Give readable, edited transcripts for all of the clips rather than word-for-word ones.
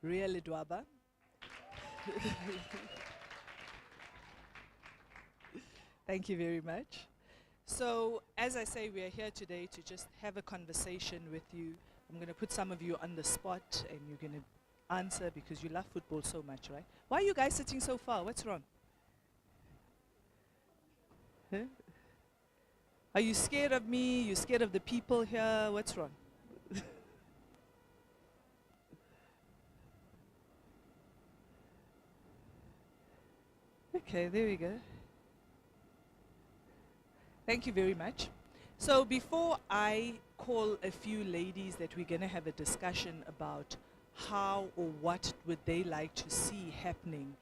Ledwaba. Thank you very much. So, as I say, we are here today to just have a conversation with you. I'm going to put some of you on the spot and you're going to answer because you love football so much, right? Why are you guys sitting so far? What's wrong? Huh? Are you scared of me? You scared of the people here? What's wrong? Okay, there we go. Thank you very much. So before I call a few ladies that we're going to have a discussion about how or what would they like to see happening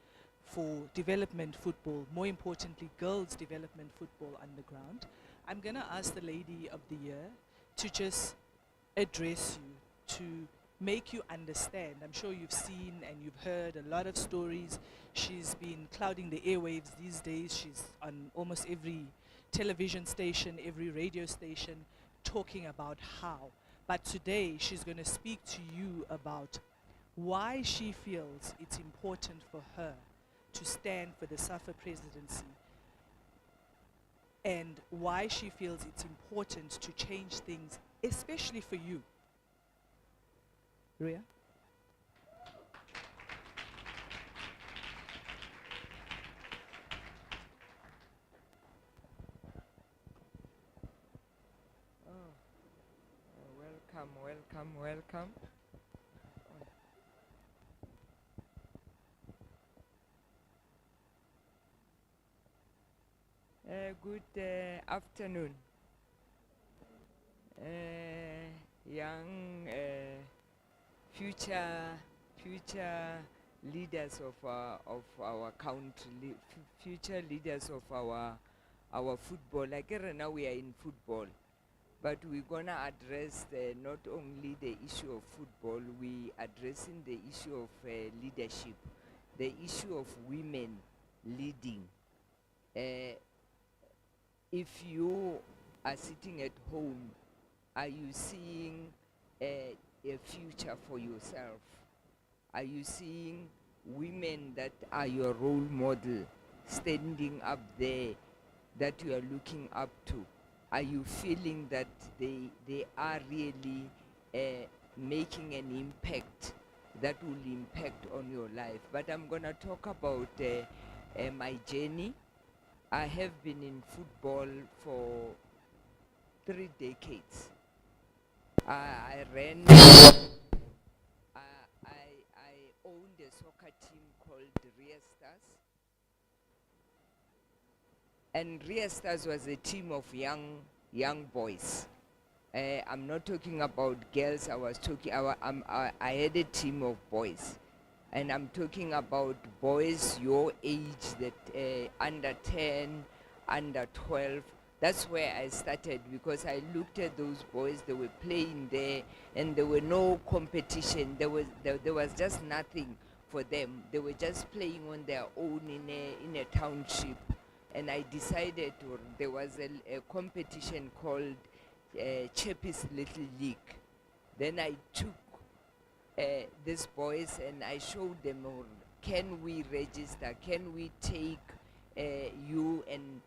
for development football, more importantly, girls development football underground, I'm going to ask the lady of the year to just address you, to make you understand. I'm sure you've seen and you've heard a lot of stories. She's been clouding the airwaves these days. She's on almost every television station, every radio station, talking about how. But today she's going to speak to you about why she feels it's important for her to stand for the SAFA presidency and why she feels it's important to change things, especially for you. Ria? Welcome, welcome, welcome. Good afternoon, young future leaders of our country, future leaders of our football. Like right now we are in football, but we're gonna address not only the issue of football, we addressing the issue of leadership, the issue of women leading. If you are sitting at home, are you seeing a future for yourself? Are you seeing women that are your role model standing up there that you are looking up to? Are you feeling that they are really making an impact that will impact on your life? But I'm going to talk about my journey. I have been in football for 3 decades. I ran, I owned a soccer team called Ria Stars. And Ria Stars was a team of young boys. I'm not talking about girls. I had a team of boys, and I'm talking about boys your age, that under 10, under 12. That's where I started, because I looked at those boys. They were playing there, and there were no competition. There was just nothing for them. They were just playing on their own in a township. And I decided, or there was a competition called Cheppi's Little League. Then I took these boys and I showed them, can we register? Can we take you and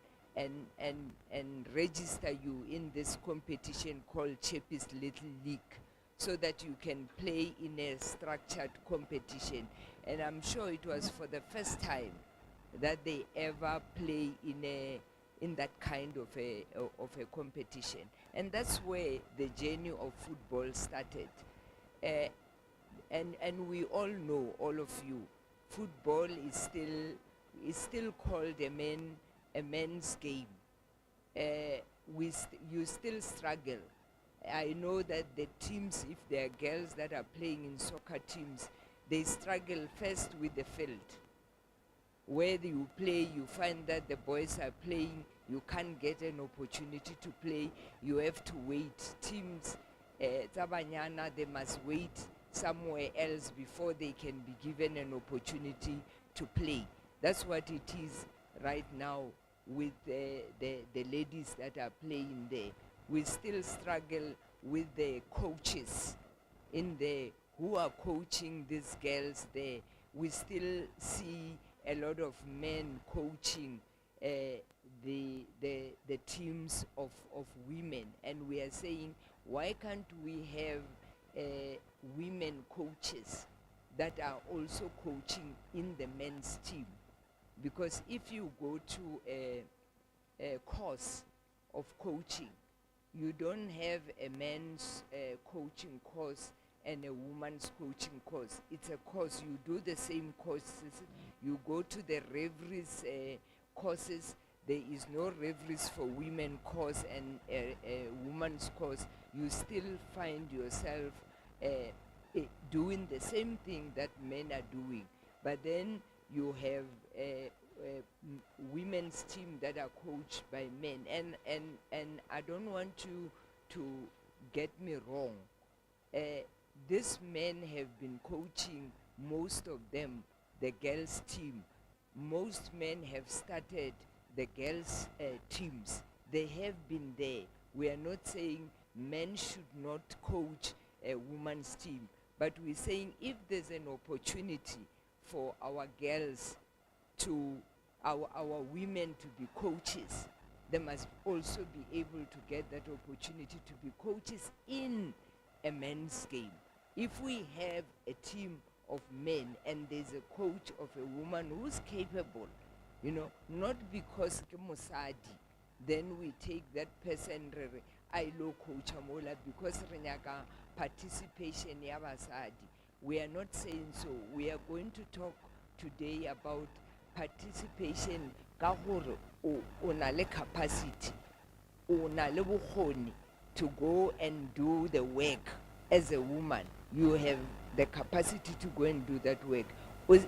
register you in this competition called Cheppi's Little League, so that you can play in a structured competition? And I'm sure it was for the first time that they ever play in that kind of a competition. And that's where the journey of football started. And we all know, all of you, football is still called a man's game. You still struggle. I know that the teams, if there are girls that are playing in soccer teams, they struggle first with the field. Where you play, you find that the boys are playing, you can't get an opportunity to play, you have to wait. Teams, Tabanyana, they must wait somewhere else before they can be given an opportunity to play. That's what it is right now with the ladies that are playing there. We still struggle with the coaches in there who are coaching these girls there. We still see a lot of men coaching the teams of women, and we are saying, why can't we have women coaches that are also coaching in the men's team? Because if you go to a course of coaching, you don't have a men's coaching course and a woman's coaching course. It's a course. You do the same courses. You go to the referees courses. There is no referees for women course and a woman's course. You still find yourself doing the same thing that men are doing. But then you have women's team that are coached by men. And I don't want you to get me wrong. These men have been coaching, most of them, the girls' team. Most men have started the girls' teams. They have been there. We are not saying men should not coach a woman's team, but we're saying if there's an opportunity for our girls to, our women to be coaches, they must also be able to get that opportunity to be coaches in a men's game. If we have a team of men and there's a coach of a woman who's capable, not because ke mosadi, then we take that person I lo coach amola because re nyaka participation ya basadi. We are not saying so. We are going to talk today about participation ka gore o na le capacity, o na le bokgoni to go and do the work as a woman. You have the capacity to go and do that work. No.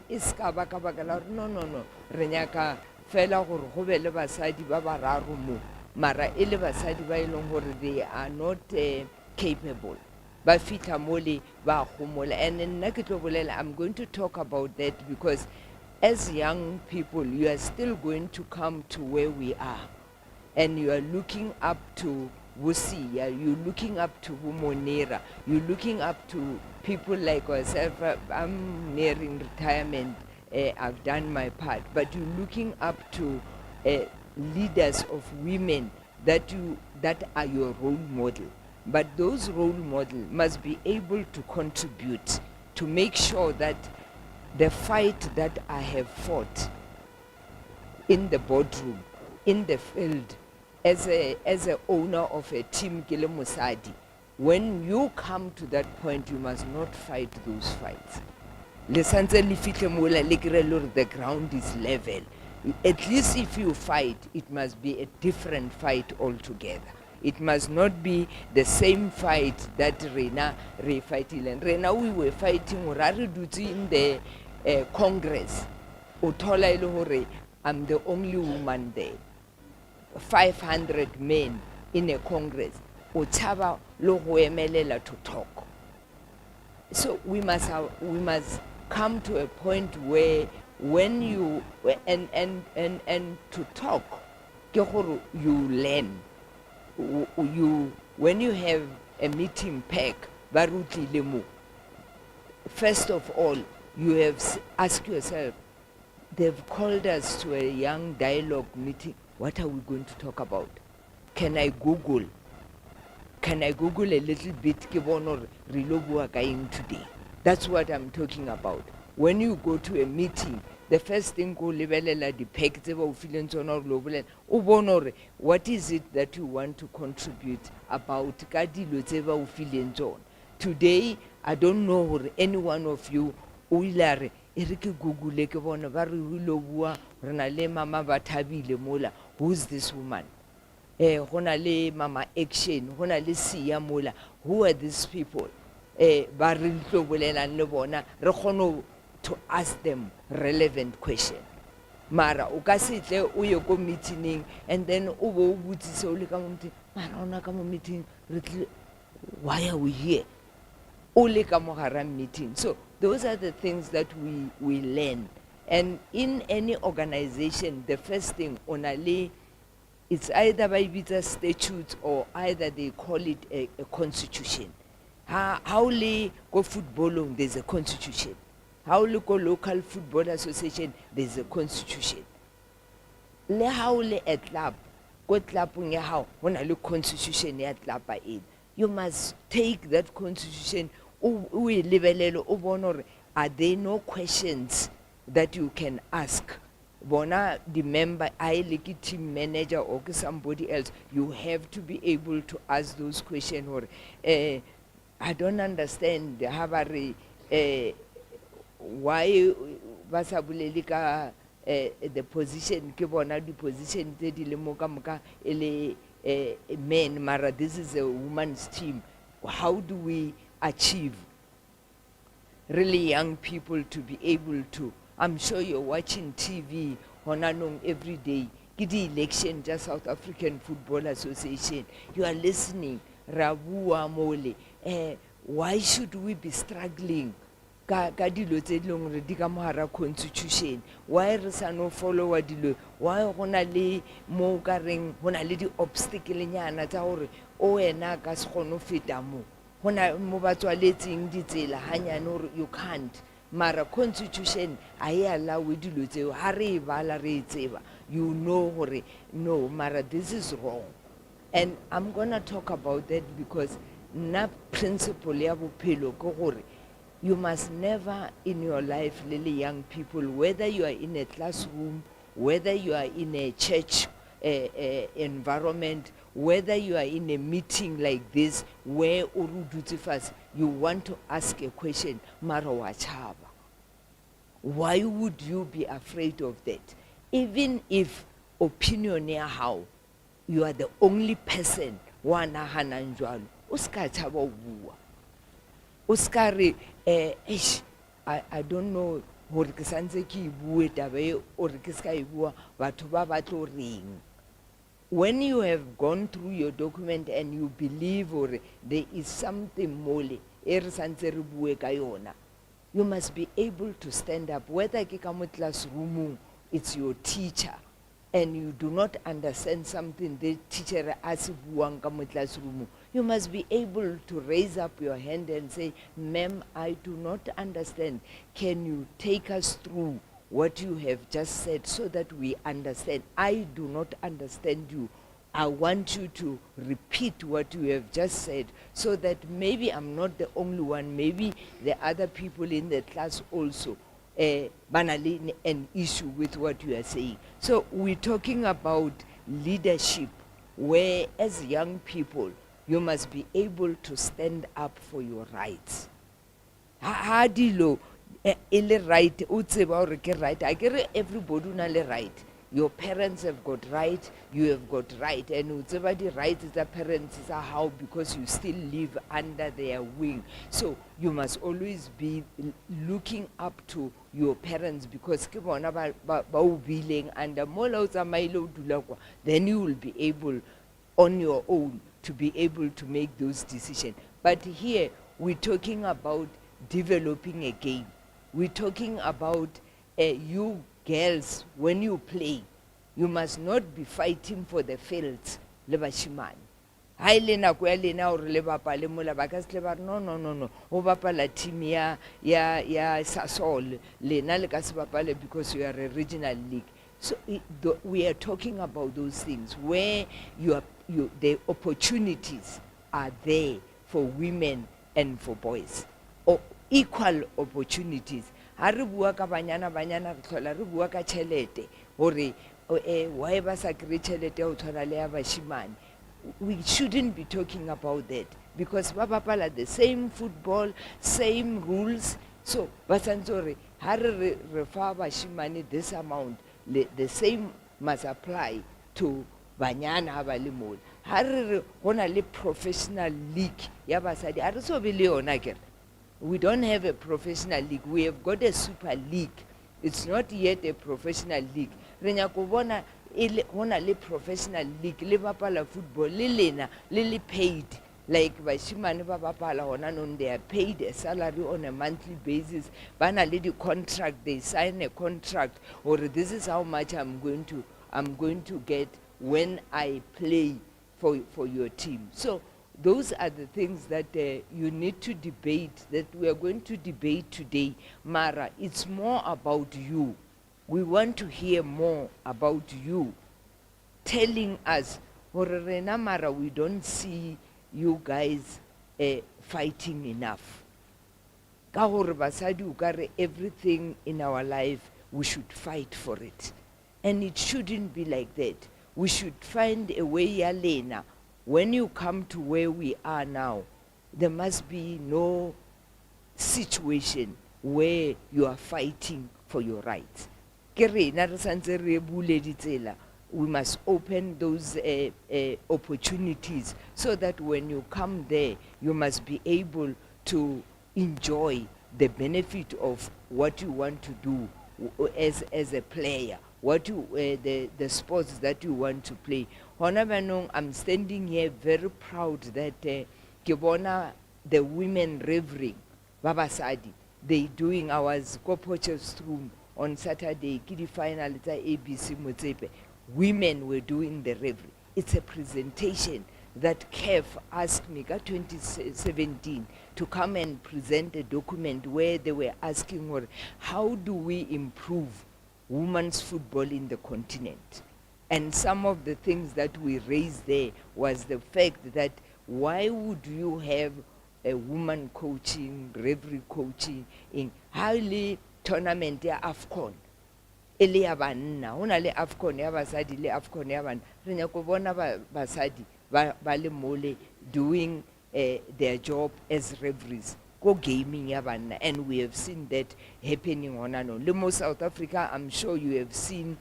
Re nyaka fela gore go be le basadi ba bararo mo, mara e le basadi ba ileng gore they are not capable. Ba fitla mole ba gomola. And nna ke tlo bolela, I'm going to talk about that because as young people, you are still going to come to where we are. And you are looking up to Wusi, you're looking up to Wumonera, you're looking up to people like myself. I'm nearing retirement, I've done my part, but you're looking up to leaders of women that are your role model. But those role models must be able to contribute to make sure that the fight that I have fought in the boardroom, in the field, as a owner of a team Kile Musadi, when you come to that point, you must not fight those fights. The ground is level. At least if you fight, it must be a different fight altogether. It must not be the same fight that Rena fighting. And Rena, we were fighting in the Congress. I'm the only woman there. 500 men in a Congress. To talk. So we must come to a point where when you and to talk, you learn. When you have a meeting pack, first of all, you have ask yourself, they've called us to a young dialogue meeting. What are we going to talk about? Can I Google a little bit today? That's what I'm talking about. When you go to a meeting, the first thing go what is it that you want to contribute about? Today, I don't know any one of you will Google ke bona ba re hilo bua re na le mama Bathabile mola. Who's this woman? Go na le mama Action, go na le Sia mola. Who are these people? Ba re tlo bolelang le bona re kgono to ask them relevant question. Mara o ka se tle o ye go meeting and then o bo o butsise o le ka mo meeting, mara ona ka mo meeting why are we here? O le ka mo gara meeting. So those are the things that we learn. And in any organization, the first thing, it's either by visa statutes or either they call it a constitution. How le go footballong, there's a constitution. How le go local football association, there's a constitution. Le how le at club, go clubong ya hao, ho na le constitution ya club in. You must take that constitution, o e lebelele, o bone hore are there no questions that you can ask? Bona the member, I like a team manager or somebody else, you have to be able to ask those questions. Or I don't understand habari why basabuleli ka the position ke bona the position tse di le mo ka moka ele men, mara this is a woman's team. How do we achieve really young people to be able to? I'm sure you're watching TV honanong every day. Kidi election just South African Football Association. You are listening. Rabua mole. Why should we be struggling? Ka dilo tse dingwe re di ka mohara constitution. Why re sa no follow dilo? Why hona le mo ka reng hona le di obstacle nyana tsa hore o wena ka se kgone feta mo. Hona mo ba tswaletseng ditsela hanyane hore you can't. Mara constitution ai allow dilo tseo ha re bala re tseba. You know hore no, mara this is wrong. And I'm gonna talk about that because na principle ya bophelo ke gore you must never in your life, really young people, whether you are in a classroom, whether you are in a church environment, whether you are in a meeting like this, where you want to ask a question, mara wa chaba. Why would you be afraid of that? Even if opinion ya how you are the only person wa nahana njwalo, uska chaba o bua. Uskari I don't know hore ke santse ke bue taba e o re ke ska e bua batho ba batlo reng. When you have gone through your document and you believe or there is something mole e re santse re bue ka yona, you must be able to stand up. Whether ke ka mo classroom, it's your teacher, and you do not understand something the teacher as buang ka mo classroom, you must be able to raise up your hand and say, ma'am, I do not understand. Can you take us through what you have just said so that we understand? I do not understand you. I want you to repeat what you have just said so that maybe I'm not the only one, maybe the other people in the class also banally an issue with what you are saying. So we're talking about leadership, where as young people, you must be able to stand up for your rights. Ha dilo ele right, utseba hore ke right. I get everybody na le right. Your parents have got right, you have got right, and utseba di right the parents is how because you still live under their wing. So you must always be looking up to your parents because ke bona ba o bileng under mola utsamaile o dula kwa, then you will be able on your own to be able to make those decisions. But here we're talking about developing a game. We're talking about you girls, when you play, you must not be fighting for the fields. Le bashimane. Hai lena kwa lena o re le bapale mola ba ka se ba no. O bapala team ya Sasol lena le ka se bapale because you are a regional league. So we are talking about those things where the opportunities are there for women and for boys, or equal opportunities. Ha re bua ka banyana re tlhola re bua ka tšhelete hore why ba sa kry tšhelete ho tshwana le ya bashimane. We shouldn't be talking about that because ba bapala the same football, same rules. So ba santse hore ha re fa bashimane this amount, the same must apply to banyana ba le mole. Ha re hona le professional league ya basadi a re so be le yona kere. We don't have a professional league. We have got a super league. It's not yet a professional league. Re nya go bona hona le professional league le bapala football le lena le paid like bashimane ba bapala hona non, they are paid a salary on a monthly basis. Bana le di contract, they sign a contract or this is how much I'm going to get when I play for your team. So those are the things that you need to debate, that we are going to debate today. Mara, it's more about you. We want to hear more about you, telling us, "Horerena Mara, we don't see you guys fighting enough." Ka hore basadi o ka re everything in our life, we should fight for it. And it shouldn't be like that. We should find a way ya lena. When you come to where we are now, there must be no situation where you are fighting for your rights. Ke rena re santse re bule ditsela. We must open those opportunities so that when you come there, you must be able to enjoy the benefit of what you want to do as a player, what you, the sports that you want to play. Hona banong, I'm standing here very proud that ke bona the women reveling, babasadi, they doing ours, go Potchefstroom on Saturday, kidi final, it's a ABC Motsepe. Women were doing the reverie. It's a presentation that CAF asked me, 2017, to come and present a document where they were asking, well, how do we improve women's football in the continent? And some of the things that we raised there was the fact that why would you have a woman coaching, referee coaching in highly tournament ya AFCON? Ele ya banna, hona le AFCON ya basadi le AFCON ya banna. Re nya go bona basadi ba le mole doing their job as referees. Go gaming ya banna, and we have seen that happening on and on. Le mo South Africa, I'm sure you have seen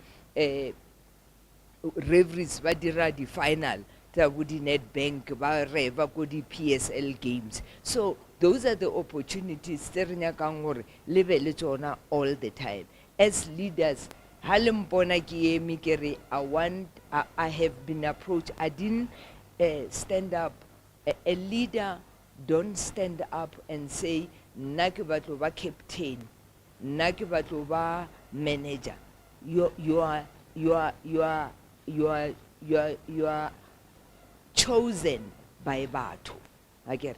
referees ba dira di final tsa go di Nedbank ba reva go di PSL games. So those are the opportunities tse re nyakang gore le be le tsona all the time. As leaders, halimpona ki emi kere, I have been approached. I didn't stand up. A leader don't stand up and say, "Nna ke batlo ba captain, nna ke batlo ba manager." You are chosen by batho. I get.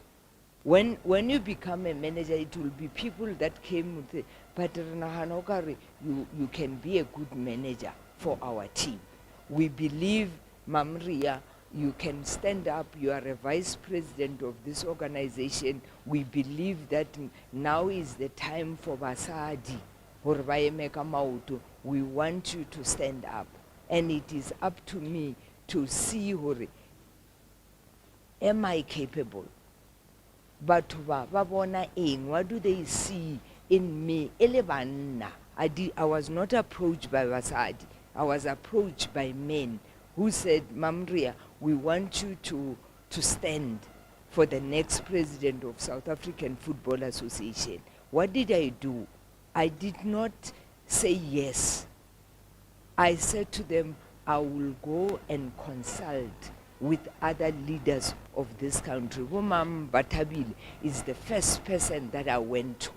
When you become a manager, it will be people that came with it. But you can be a good manager for our team. We believe, Mamria, you can stand up. You are a vice president of this organization. We believe that now is the time for Basadi. We want you to stand up. And it is up to me to see, am I capable? But what do they see in me? I was not approached by Basadi. I was approached by men who said, "Mamria, we want you to stand for the next president of South African Football Association." What did I do? I did not say yes. I said to them, I will go and consult with other leaders of this country. Womam Batabil is the first person that I went to.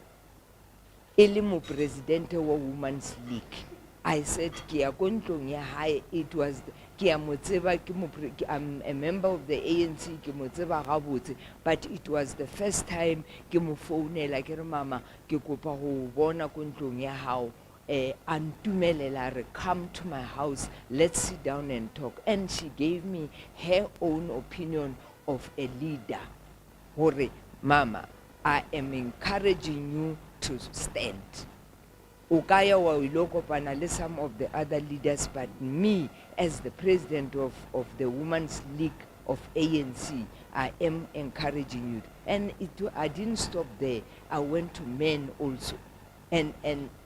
Elimu President wa Women's League. I said, it was, I'm a member of the ANC, but it was the first time ke mo phone like mama ke kopa ho bona kontlong ya hao antumelela re come to my house, let's sit down and talk. And she gave me her own opinion of a leader. Hore, mama, I am encouraging you to stand. Ukaya wa iloko panale some of the other leaders, but me as the president of the Women's League of ANC, I am encouraging you. And I didn't stop there. I went to men also. And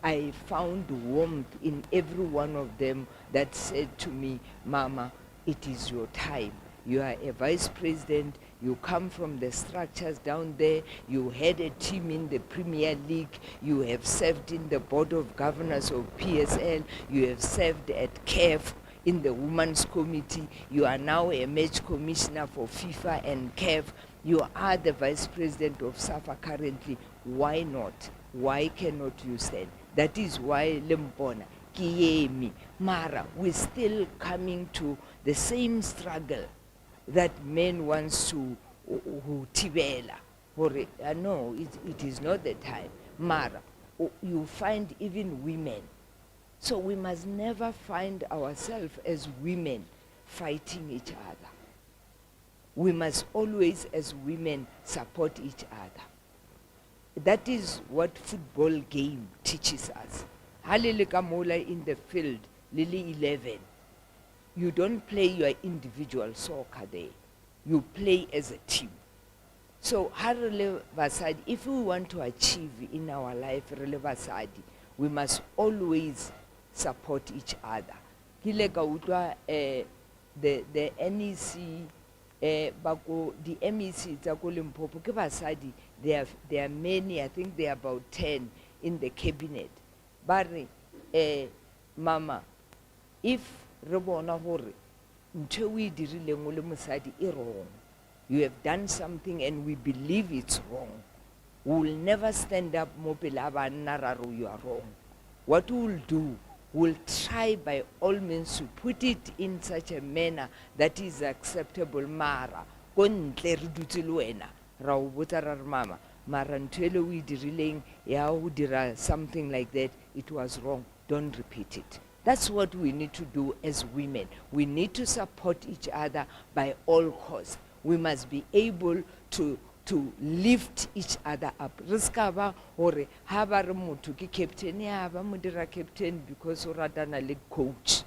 I found warmth in every one of them that said to me, "Mama, it is your time. You are a vice president. You come from the structures down there. You had a team in the Premier League. You have served in the Board of Governors of PSL. You have served at CAF in the Women's Committee. You are now a match commissioner for FIFA and CAF. You are the vice president of SAFA currently. Why not? Why cannot you stand?" That is why Limpona, Kiemi, Mara, we're still coming to the same struggle that men wants to ho thibela hore no, it is not the time. Mara, you find even women. So we must never find ourselves as women fighting each other. We must always, as women, support each other. That is what football game teaches us. Halele kamola in the field, Lily 11. You don't play your individual soccer there. You play as a team. So, if we want to achieve in our life, we must always support each other. The NEC, the MEC, there are many, I think there are about 10 in the cabinet. But, Mama, if Rebona Hore, you have done something and we believe it's wrong, we will never stand up, Mopelaba Nararu, you are wrong. What we will do, we'll try by all means to put it in such a manner that is acceptable. Mara, kontle re dutse le wena, ra o botsa ra re mama, mara ntwele o e dirileng ya o dira something like that, it was wrong, don't repeat it. That's what we need to do as women. We need to support each other by all costs. We must be able to lift each other up. Riskaba or haba re motho ke captain ya ba mo dira captain because o ratana le coach.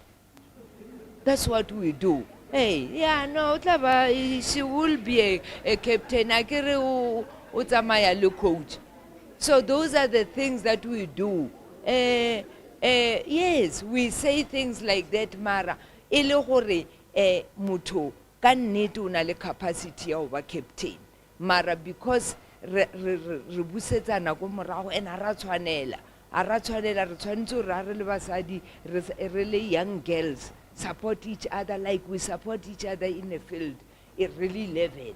That's what we do. Hey, yeah, no, she will be a captain. Akere o tsamaya le coach. So those are the things that we do. Yes, we say things like that, Mara. Ele gore motho ka nnete o na le capacity ya ho ba captain. Mara because re busetsana go morago and a ra tshwanela re tshwanetse ra re le basadi re le young girls support each other like we support each other in the field. It really level.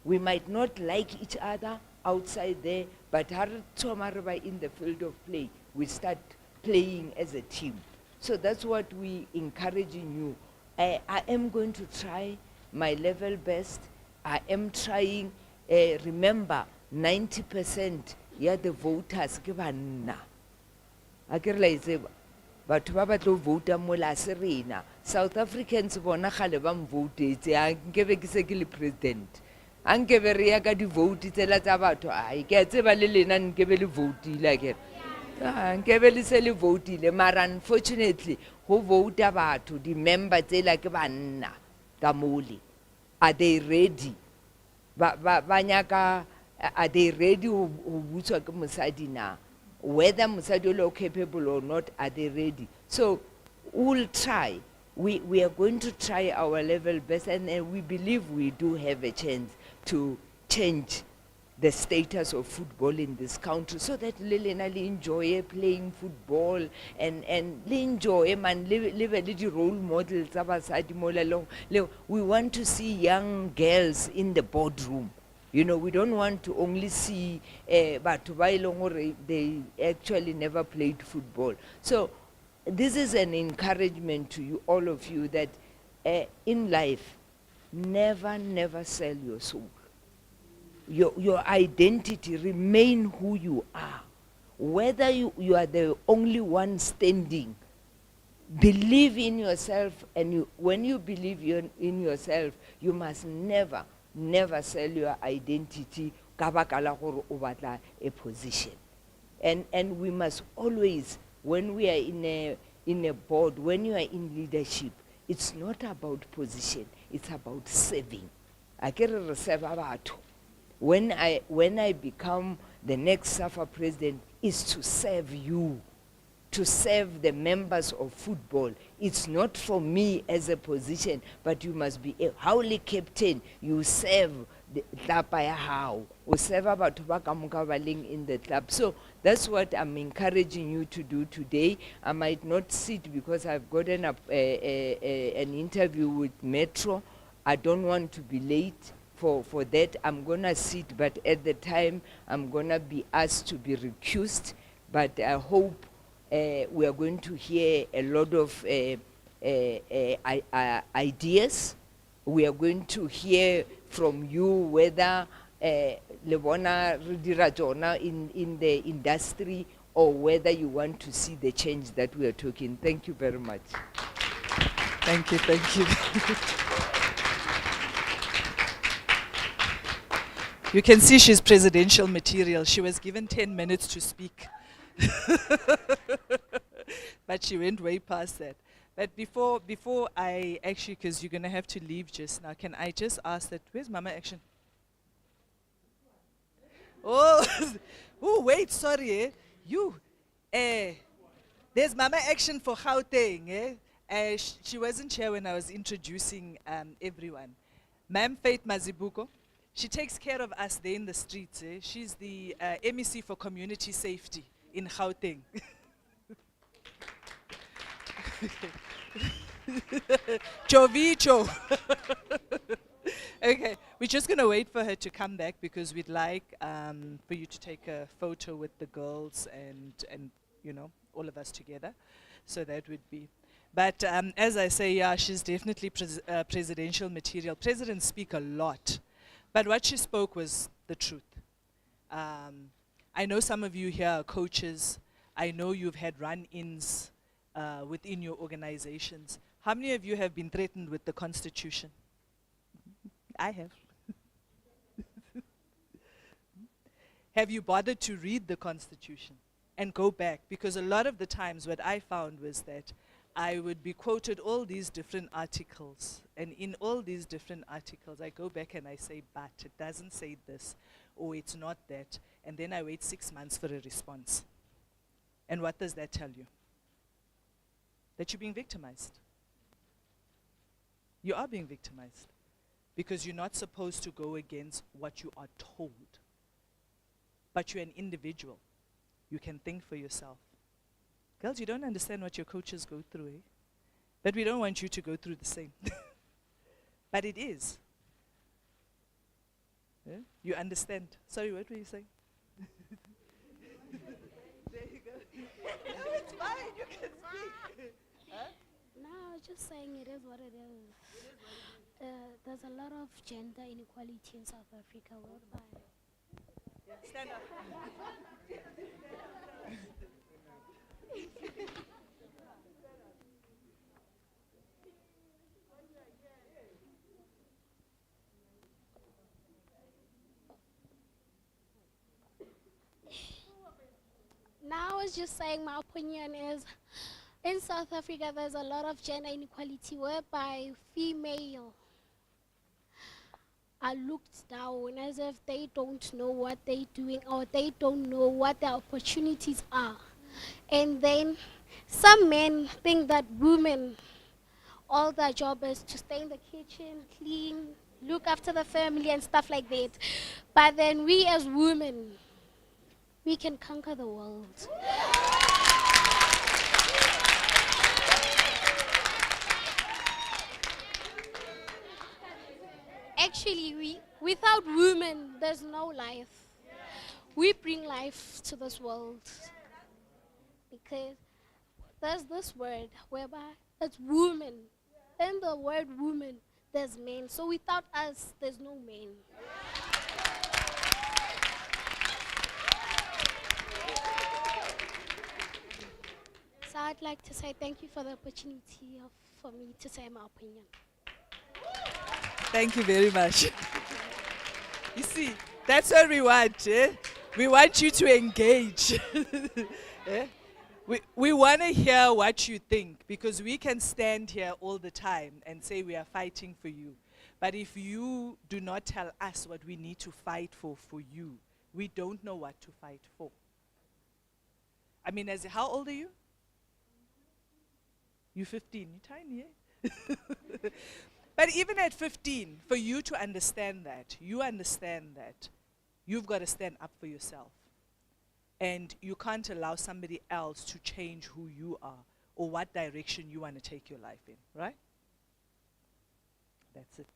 We might not like each other outside there, but in the field of play, we start playing as a team. So that's what we encouraging you. I am going to try my level best. I am trying. Remember, 90% yeah the voters ke banna. Akere la itseba batho ba ba tlo vota mo la serena. South Africans bona gale ba mvotetse a nkebe ke se ke le president. A nkebe re ya ka di vote tsela tsa batho ai ke a tseba le lena nkebe le votile akere. Nkebe le se le votile mara unfortunately ho vota batho di member tsela ke banna ka mole. Are they ready? Are they ready to butswa ke mosadi na? Whether mosadi o capable or not, are they ready? So we'll try. We are going to try our level best, and we believe we do have a chance to change the status of football in this country so that Lilena enjoy playing football and enjoy man live a little role models. We want to see young girls in the boardroom. You know, we don't want to only see but they actually never played football. So this is an encouragement to you, all of you, that in life, never sell your soul. Your identity, remain who you are. Whether you are the only one standing, believe in yourself, and when you believe in yourself, you must never sell your identity kabakala gore o batla a position. And we must always, when we are in a board, when you are in leadership, it's not about position, it's about serving. Akere re serva batho. When I become the next SAFA president, is to serve you, to serve the members of football. It's not for me as a position, but you must be a holy captain. You serve the club by how. You serve about in the club. So that's what I'm encouraging you to do today. I might not sit because I've gotten an interview with Metro. I don't want to be late. For that, I'm going to sit, but at the time, I'm going to be asked to be recused. But I hope we are going to hear a lot of ideas. We are going to hear from you, whether le bona re dira tsona in the industry, or whether you want to see the change that we are talking. Thank you very much. Thank you, thank you. You can see she's presidential material. She was given 10 minutes to speak. But she went way past that. But before I actually, because you're going to have to leave just now, can I just ask that, where's Mama Action? Oh, oh, wait, sorry, you, there's Mama Action for Gauteng, she wasn't here when I was introducing everyone. Ma'am Faith Mazibuko, she takes care of us there in the streets. She's the MEC for community safety in Gauteng. Chovicho. Okay, we're just going to wait for her to come back because we'd like for you to take a photo with the girls and you know, all of us together. So that would be. But as I say, yeah, she's definitely presidential material. Presidents speak a lot. But what she spoke was the truth. I know some of you here are coaches. I know you've had run-ins within your organizations. How many of you have been threatened with the Constitution? I have. Have you bothered to read the Constitution and go back? Because a lot of the times what I found was that I would be quoted all these different articles, and in all these different articles I go back and I say, but it doesn't say this, or it's not that, and then I wait 6 months for a response. And what does that tell you? That you're being victimized. You are being victimized because you're not supposed to go against what you are told. But you're an individual. You can think for yourself. Girls, you don't understand what your coaches go through, eh? But we don't want you to go through the same. But it is. Yeah? You understand. Sorry, what were you saying? There you go. No, it's fine. You can speak. Huh? No, I was just saying it is what it is. There's a lot of gender inequality in South Africa worldwide. Yeah, stand up. Now I was just saying my opinion is in South Africa there's a lot of gender inequality whereby female are looked down as if they don't know what they're doing or they don't know what their opportunities are. And then some men think that women, all their job is to stay in the kitchen, clean, look after the family and stuff like that. But then we as women, we can conquer the world. Actually, without women, there's no life. We bring life to this world. Because there's this word whereby it's woman. In the word woman, there's men. So without us, there's no men. So I'd like to say thank you for the opportunity for me to say my opinion. Thank you very much. You see, that's what we want. We want you to engage. Eh? We want to hear what you think, because we can stand here all the time and say we are fighting for you. But if you do not tell us what we need to fight for you, we don't know what to fight for. I mean, how old are you? You're 15. You're tiny, eh? But even at 15, for you to understand that, you've got to stand up for yourself. And you can't allow somebody else to change who you are or what direction you want to take your life in, right? That's it.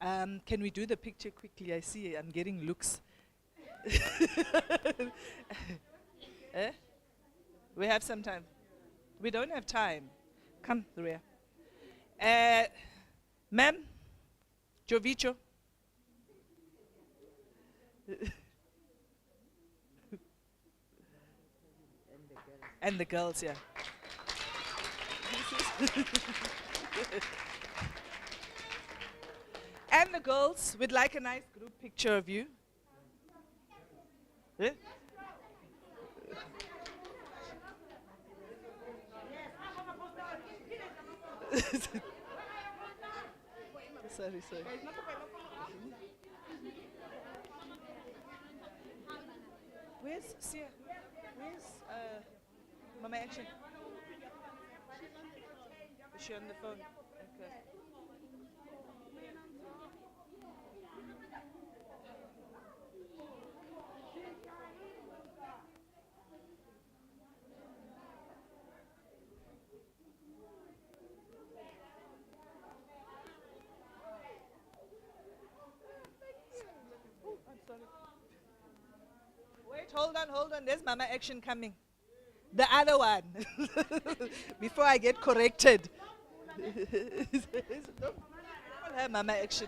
Can we do the picture quickly? I see I'm getting looks. Eh? We have some time. We don't have time. Come, Ria. Ma'am, Jovicho, And the girls, yeah. And the girls, we'd like a nice group picture of you. Eh? Sorry. Where's Sia? Where's Mama Action? Is she on the phone? Okay. Oh, I'm sorry. Wait, hold on. There's Mama Action coming. The other one. Before I get corrected. Don't call her Mama Action.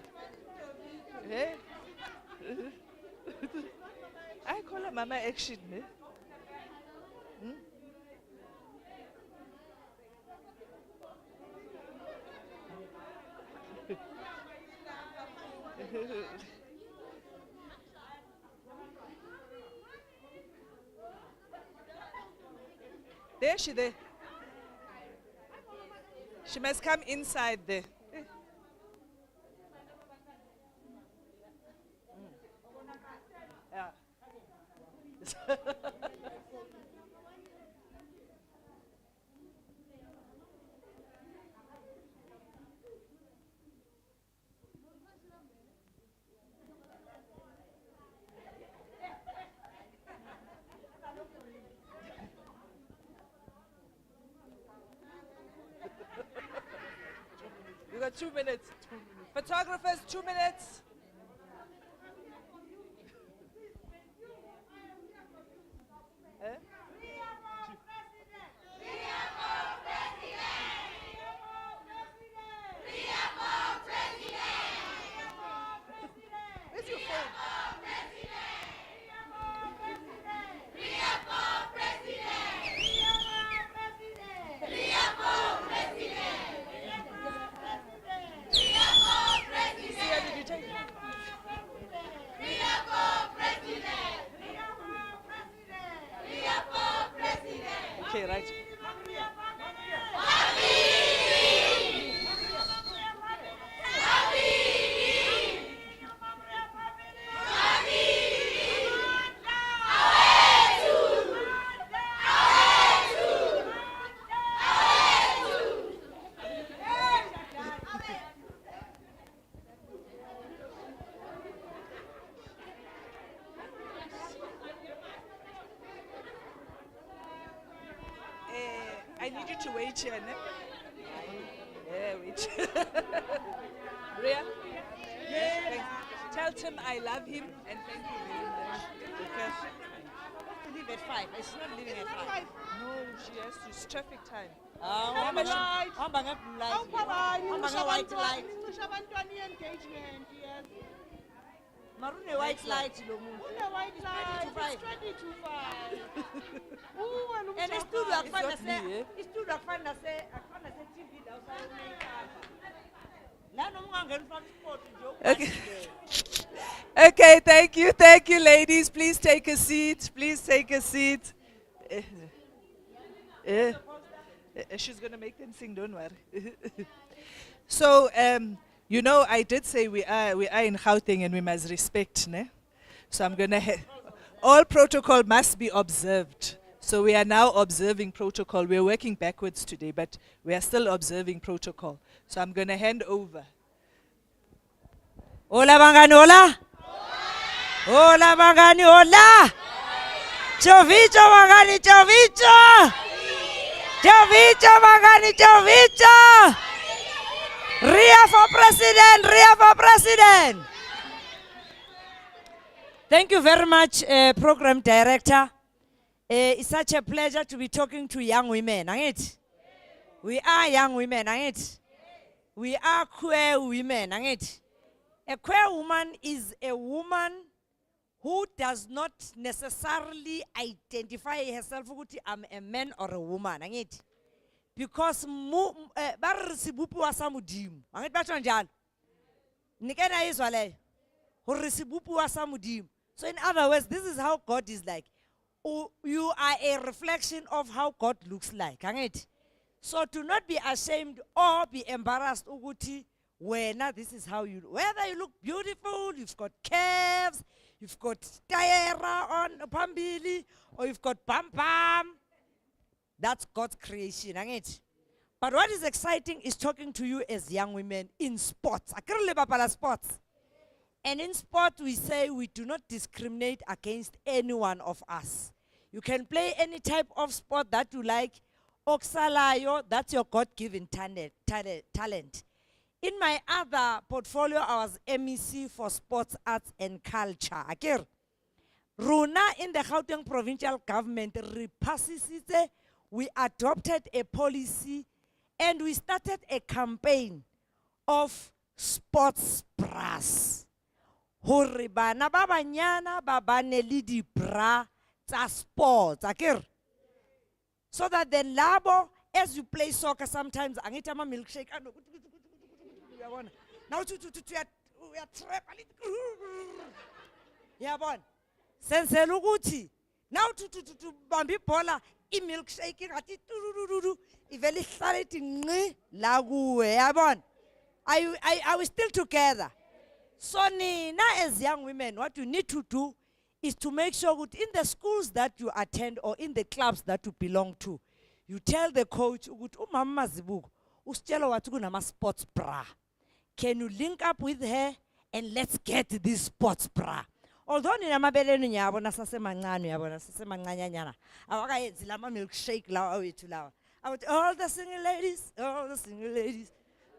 Hey? I call her Mama Action. Eh? Hmm? There. She must come inside there. Yeah. You got 2 minutes. Photographers, 2 minutes. Eh? Where's your phone? Sia, did you take it? Okay, right. I need you to wait here, ne? Yeah, wait. Ria? Yes. Tell Tim I love him and thank you very much. Okay. To leave at 5. It's not leaving at 5. No, she has to. It's traffic time. Hamba light. white light. Marune white light lo muntu. And it's too dark fun say. It's too dark fun say. Akufana say TV la usayonayikhala. La nomungangena transport nje. Okay. Okay, thank you, ladies. Please take a seat. She's gonna make them sing. Don't worry. So, I did say we are in Gauteng and we must respect, ne? So I'm gonna all protocol must be observed. So we are now observing protocol. We're working backwards today, but we are still observing protocol. So I'm gonna hand over. Hola bangani hola. Hola bangani hola. Chovicho bangani chovicho. Chovicho bangani chovicho. Ria for president. Thank you very much, program director. It's such a pleasure to be talking to young women. Angit? We are young women. Angit? We are queer women. Angit? A queer woman is a woman who does not necessarily identify herself ukuthi I'm a man or a woman, angithi? Because ba re se bupiwa sa modimo. Angithi batho njalo? Nikena izwa leyo. Hore se bupiwa sa modimo. So in other words, this is how God is like. You are a reflection of how God looks like, angithi? So to not be ashamed or be embarrassed ukuthi wena, this is how you, whether you look beautiful, you've got curves, you've got tayera on pambili, or you've got bam. That's God's creation, angithi? But what is exciting is talking to you as young women in sports. Akere le bapala sports. And in sport, we say we do not discriminate against any one of us. You can play any type of sport that you like. Oksalayo, that's your God-given talent. In my other portfolio, I was MEC for sports, arts, and culture. Akere? Runa in the Gauteng provincial government, we adopted a policy and we started a campaign of sports bras. Hore bana ba banyana ba bane le di bra tsa sports, akere? So that then labo, as you play soccer sometimes, angithi ama milkshake ano uyabona. Now to uya trap a little. Yabona. Senzela ukuthi now to bamba ibhola I milkshake ngathi turururu ivele ihlale ithi ngqi la kuwe, yabona. Are we still together? So nina as young women, what you need to do is to make sure that in the schools that you attend or in the clubs that you belong to, you tell the coach ukuthi umama Mazibuko usitshela wathi kunama sports bra. Can you link up with her and let's get this sports bra? Although nina mabeleni nyabona sasemancane uyabona sasemancanyanyana awakayenzi lama milkshake lawa awethu lawa. All the single ladies.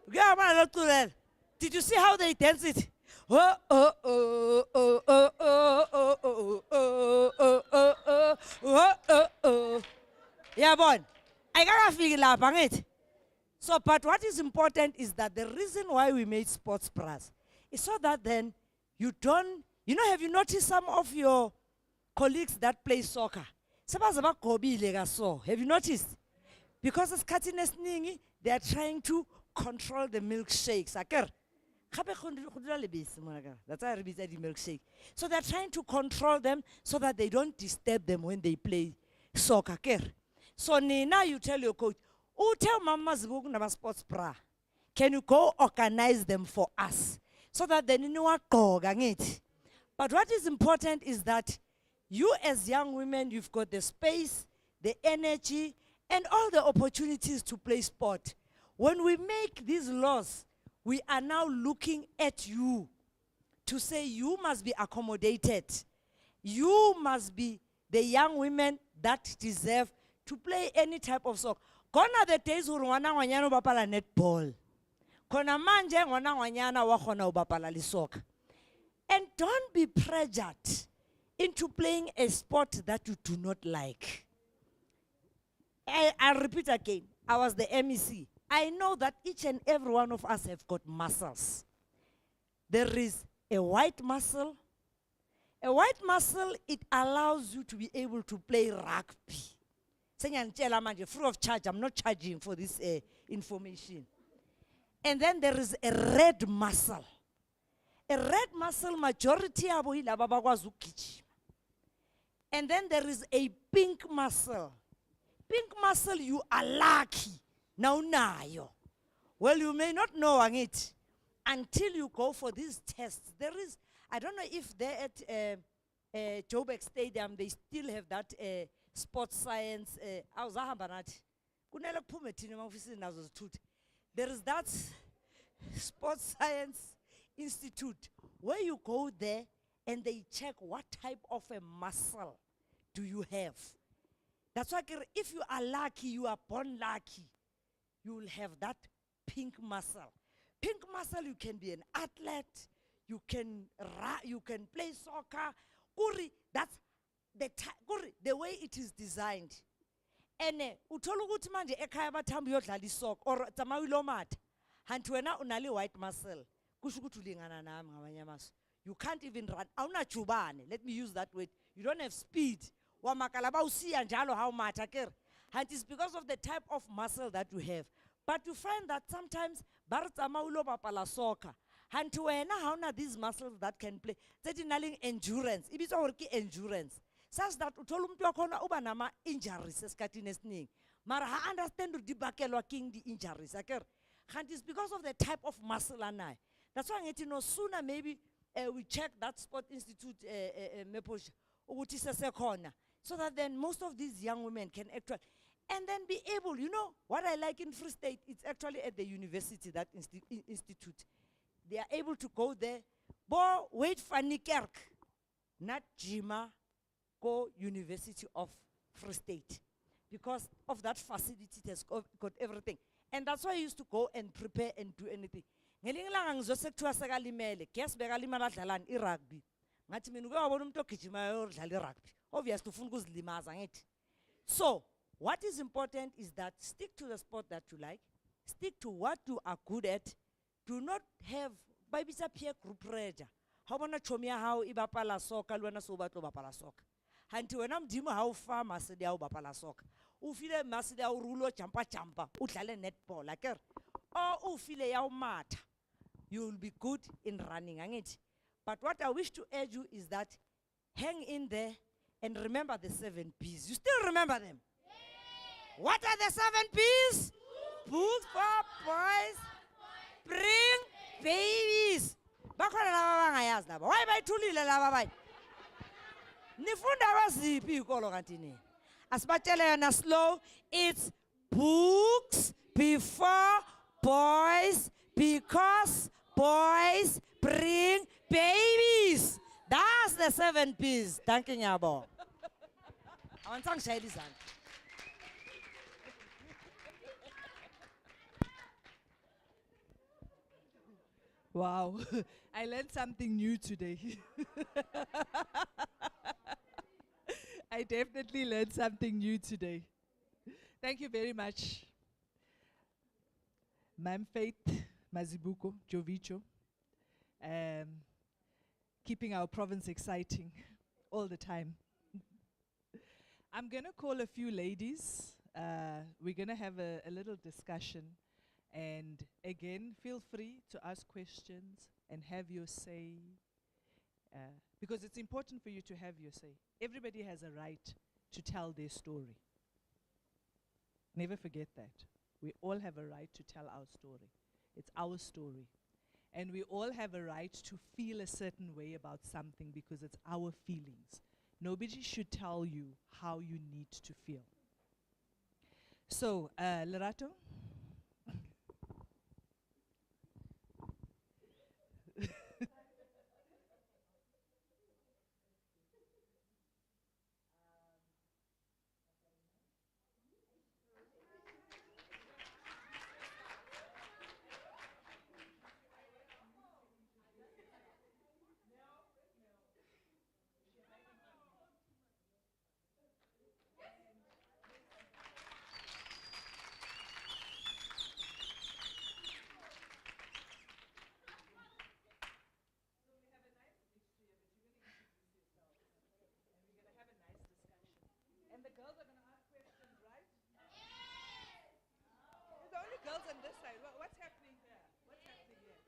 Kuyabona lo culela. Did you see how they dance it? Oh, oh, oh, oh, oh, oh, oh, oh, oh, oh, oh, oh, oh, oh. Yabona. Ayikafiki lapha ngithi. So, but what is important is that the reason why we made sports bras is so that then you don't, have you noticed some of your colleagues that play soccer? Have you noticed? Because it's cutting ningi, they are trying to control the milkshakes. That's why I repeat the milkshake. So they're trying to control them so that they don't disturb them when they play soccer. So now you tell your coach, tell Mama's book number sports bra. Can you go organize them for us? So that they know what go. But what is important is that you as young women, you've got the space, the energy, and all the opportunities to play sport. When we make these laws, we are now looking at you to say you must be accommodated. You must be the young women that deserve to play any type of soccer. Kona the days who wana wanyana ubapala netball. Kona manje wana wanyana wakona ubapala li soccer. And don't be pressured into playing a sport that you do not like. I'll repeat again. I was the MEC. I know that each and every one of us have got muscles. There is a white muscle. A white muscle, it allows you to be able to play rugby. Free of charge, I'm not charging for this information. And then there is a red muscle. A red muscle, majority of and then there is a pink muscle. Pink muscle, you are lucky. Now, well, you may not know on it until you go for these tests. There is, I don't know if they're at Joburg Stadium, they still have that sports science. There is that sports science institute where you go there and they check what type of a muscle do you have. That's why if you are lucky, you are born lucky, you will have that pink muscle. Pink muscle, you can be an athlete, you can play soccer. Kuri, that's the way it is designed. And uthola ukuthi manje ekhaya bathamba uyodlala isoccer or tsamaya ulomatha hanti wena unale white muscle kusho ukuthi ulingana nami ngamanye amasu. You can't even run. Awuna chubane, let me use that word. You don't have speed. Wa makala ba usiya njalo how much akere. And it's because of the type of muscle that you have. But you find that sometimes baritama ulo bapala soccer. And to hauna these muscles that can play. Tse naling endurance. Ibitsa hore ke endurance. Such that uthola umuntu wakhona uba nama injuries esikhathini esiningi. Mara ha understand udibakelwa king the injuries akere. And it's because of the type of muscle anayo. That's why ngithi no sooner maybe we check that sport institute meposha ukuthi sesekhona, so that then most of these young women can actually and then be able, you know what I like in Free State, it's actually at the university, that institute. They are able to go there, bo wait for Nikerk, not Jima, go University of Free State. Because of that facility, it has got everything. And that's why I used to go and prepare and do anything. Ngelinye ilanga ngizose kuthiwa sekalimele, guess bekalimala dlalani i-rugby. Ngathi mina uke wabona umuntu ogijimayo odlala i-rugby. Obviously ufuna ukuzilimaza ngithi. So, what is important is that stick to the sport that you like, stick to what you are good at. Do not have babisa peer group pressure. Ha bona chomi ya hao I bapala soccer, le wena se o batla ho bapala soccer. Hanti wena mdimo ha o fa masedi ya ho bapala soccer. O file masedi ya ho rulo jumpa o dlale netball akere. O file ya ho matha. You will be good in running angithi. But what I wish to urge you is that hang in there and remember the 7 P's. You still remember them? Yes. What are the 7 P's? Books for boys. Bring babies. Bakhona laba bangayazi laba. Why bayithulile laba bayi? Nifunda abaziphi ikolo kanti ni? Asibatshele yona slow. It's books before boys, because boys bring babies. That's the 7 P's. Thank you, Nyabo. I want to say this. Wow, I learned something new today. I definitely learned something new today. Thank you very much. Ma'am Faith Mazibuko Jovicho, keeping our province exciting all the time. I'm going to call a few ladies. We're going to have a little discussion. And again, feel free to ask questions and have your say. Because it's important for you to have your say. Everybody has a right to tell their story. Never forget that. We all have a right to tell our story. It's our story. And we all have a right to feel a certain way about something because it's our feelings. Nobody should tell you how you need to feel. So, Lerato? And the girls are going to ask questions, right? Yes! You're the only girls on this side. What's happening here? What's happening here?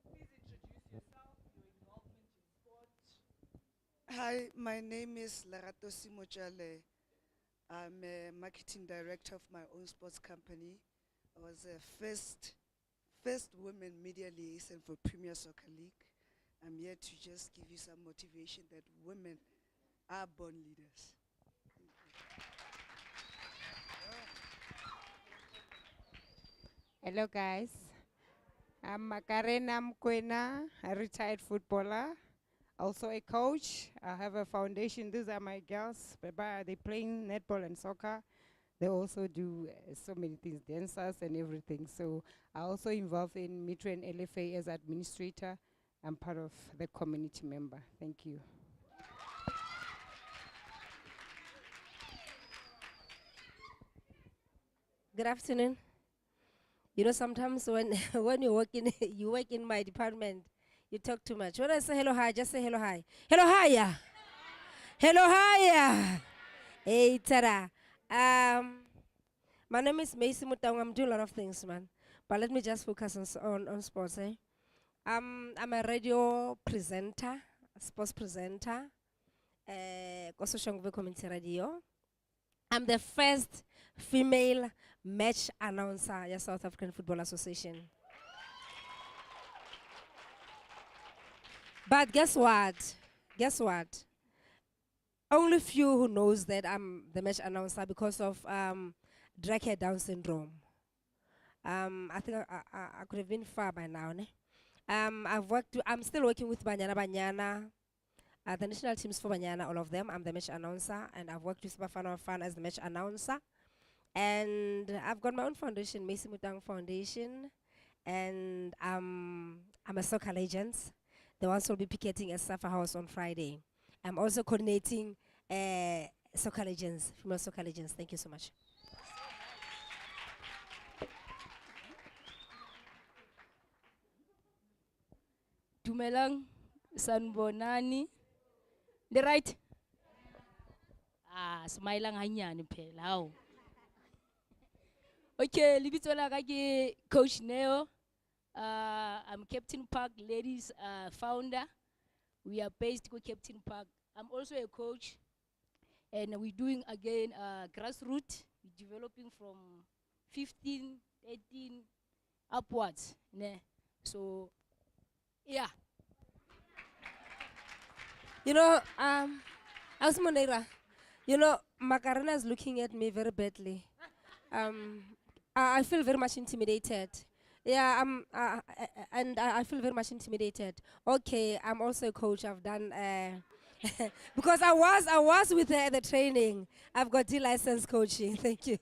Please introduce yourself, your involvement in sport. Hi, my name is Lerato Simochale. I'm a marketing director of my own sports company. I was the first women media liaison for Premier Soccer League. I'm here to just give you some motivation that women are born leaders. Hello guys, I'm Makarena Mkwena, a retired footballer, also a coach. I have a foundation. These are my girls. They're playing netball and soccer. They also do so many things, dancers and everything. So I also involved in Mitre and LFA as administrator. I'm part of the community member. Thank you. Good afternoon. You know, sometimes when when you work in you work in my department, you talk too much. When I say hello hi, just say hello hi. Hello hi. Hello hi. Hey tada. My name is Macy Mutang. I'm doing a lot of things, man. But let me just focus on sports. I'm a radio presenter, a sports presenter. Koso Shongwe Community Radio. I'm the first female match announcer at South African Football Association. But guess what? Guess what? Only few who knows that I'm the match announcer because of Drakehead Down syndrome. I think I could have been far by now. Ne? I'm still working with Banyana Banyana. The national teams for Banyana, all of them. I'm the match announcer, and I've worked with Bafana Fan as the match announcer. And I've got my own foundation, Macy Mutang Foundation, and I'm a soccer legend. The ones will be picketing at Safa House on Friday. I'm also coordinating soccer legends, female soccer legends. Thank you so much. Dumelang, sanbonani. The right? Smile lang hanyane phela hawo. Okay, libitso la ka ke Coach Neo. I'm Captain Park Ladies founder. We are based in Captain Park. I'm also a coach, and we're doing again grassroots. We're developing from 15, 18 upwards. Ne? So, yeah. You know, Asmonera, you know, Macarena is looking at me very badly. I feel very much intimidated. Yeah, and I feel very much intimidated. Okay, I'm also a coach. I've done because I was with the training. I've got D license coaching. Thank you.